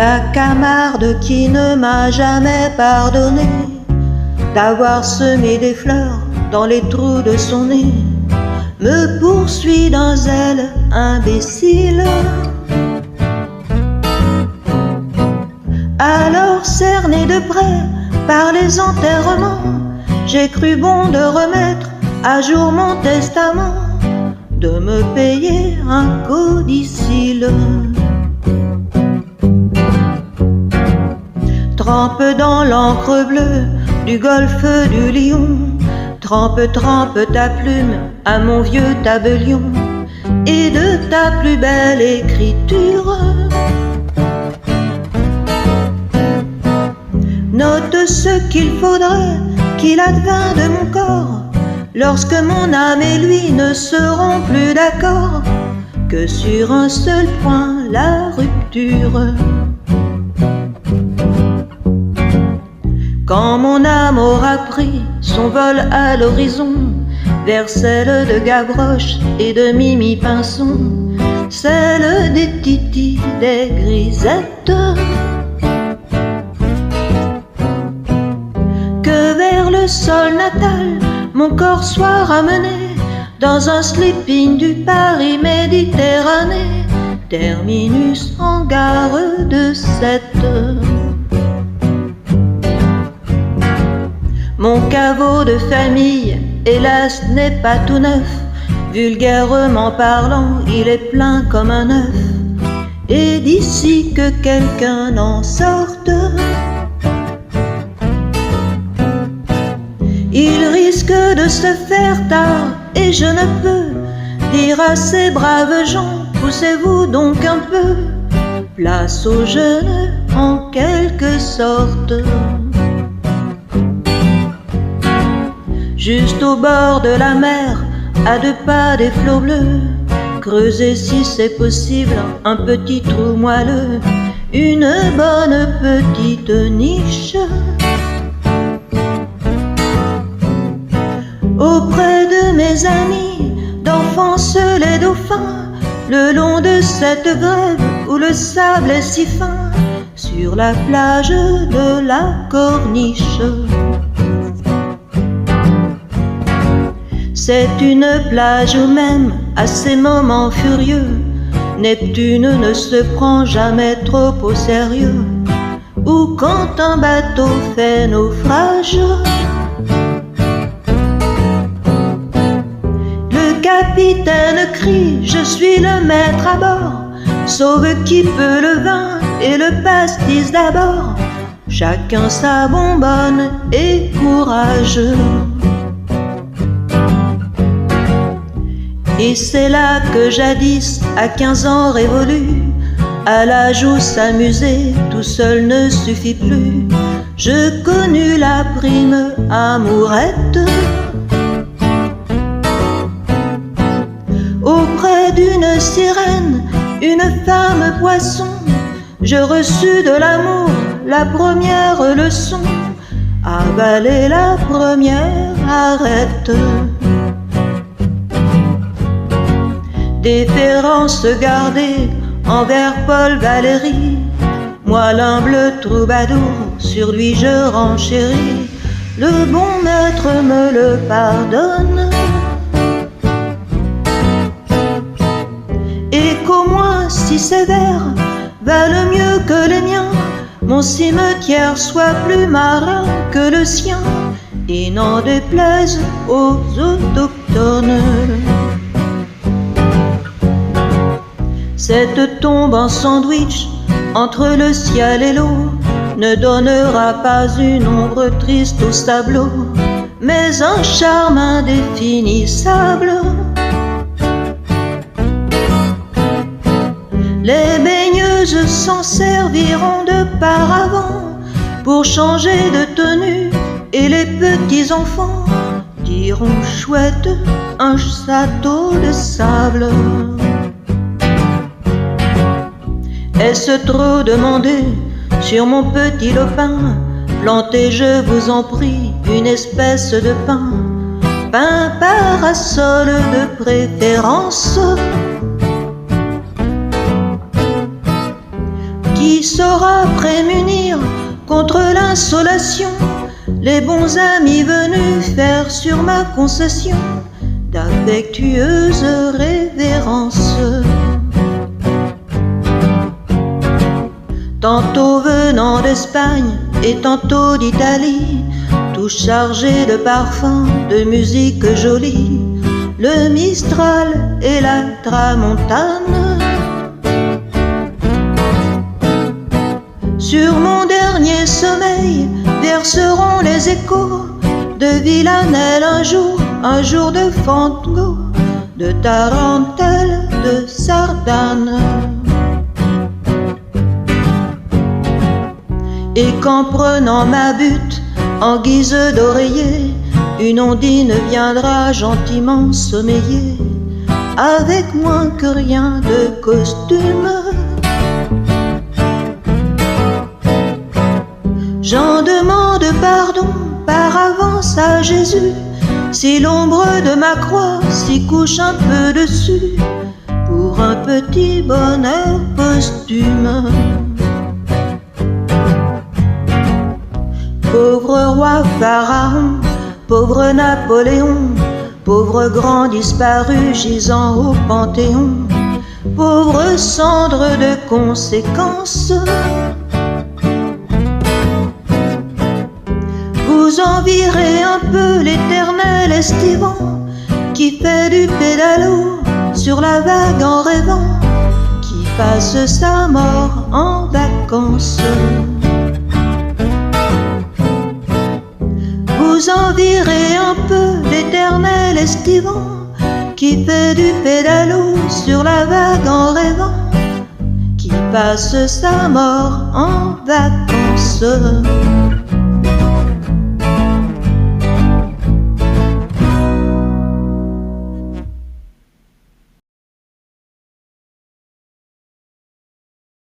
La Camarde qui ne m'a jamais pardonné d'avoir semé des fleurs dans les trous de son nez me poursuit d'un zèle imbécile. Alors cerné de près par les enterrements, j'ai cru bon de remettre à jour mon testament, de me payer un codicille. Trempe dans l'encre bleue du golfe du Lion, trempe, trempe ta plume à mon vieux tabellion, et de ta plus belle écriture note ce qu'il faudrait qu'il advint de mon corps lorsque mon âme et lui ne seront plus d'accord que sur un seul point, la rupture. Quand mon âme aura pris son vol à l'horizon vers celle de Gavroche et de Mimi Pinson, celle des Titi, des Grisettes, que vers le sol natal mon corps soit ramené dans un sleeping du Paris Méditerranée, terminus en gare de Sète. Mon caveau de famille, hélas, n'est pas tout neuf. Vulgairement parlant, il est plein comme un œuf. Et d'ici que quelqu'un en sorte, il risque de se faire tard. Et je ne peux dire à ces braves gens, poussez-vous donc un peu, place aux jeunes en quelque sorte. Juste au bord de la mer, à 2 pas des flots bleus, creusez si c'est possible un petit trou moelleux, une bonne petite niche. Auprès de mes amis, d'enfance les dauphins, le long de cette grève où le sable est si fin, sur la plage de la Corniche. C'est une plage où même, à ces moments furieux, Neptune ne se prend jamais trop au sérieux, ou quand un bateau fait naufrage, le capitaine crie « Je suis le maître à bord, sauve qui peut le vin et le pastis d'abord, chacun sa bonbonne et courage ». Et c'est là que jadis, à 15 ans révolus, à l'âge où s'amuser tout seul ne suffit plus, je connus la prime amourette. Auprès d'une sirène, une femme poisson, je reçus de l'amour la première leçon, avaler la première arête. Déférence gardée envers Paul Valéry, moi l'humble troubadour, sur lui je renchéris, le bon maître me le pardonne. Et qu'au moins si sévère valent mieux que les miens, mon cimetière soit plus marin que le sien, et n'en déplaise aux autochtones. Cette tombe en sandwich entre le ciel et l'eau ne donnera pas une ombre triste au sableau, mais un charme indéfinissable. Les baigneuses s'en serviront de paravent pour changer de tenue, et les petits enfants diront chouette, un château de sable. Est-ce trop demandé sur mon petit lopin? Plantez, je vous en prie, une espèce de pin, pin parasol de préférence, qui saura prémunir contre l'insolation les bons amis venus faire sur ma concession d'affectueuses révérences. Tantôt venant d'Espagne et tantôt d'Italie, tout chargé de parfums, de musique jolie, le Mistral et la Tramontane. Sur mon dernier sommeil verseront les échos de Villanelle un jour de Fango, de Tarentelle, de Sardane. Et qu'en prenant ma butte en guise d'oreiller, une ondine viendra gentiment sommeiller, avec moins que rien de costume. J'en demande pardon par avance à Jésus, si l'ombre de ma croix s'y couche un peu dessus, pour un petit bonheur posthume. Pauvre roi Pharaon, pauvre Napoléon, pauvre grand disparu gisant au Panthéon, pauvre cendre de conséquences. Vous envierez un peu l'éternel estivant qui fait du pédalo sur la vague en rêvant, qui passe sa mort en vacances. Vous envierez un peu l'éternel estivant qui fait du pédalo sur la vague en rêvant, qui passe sa mort en vacances.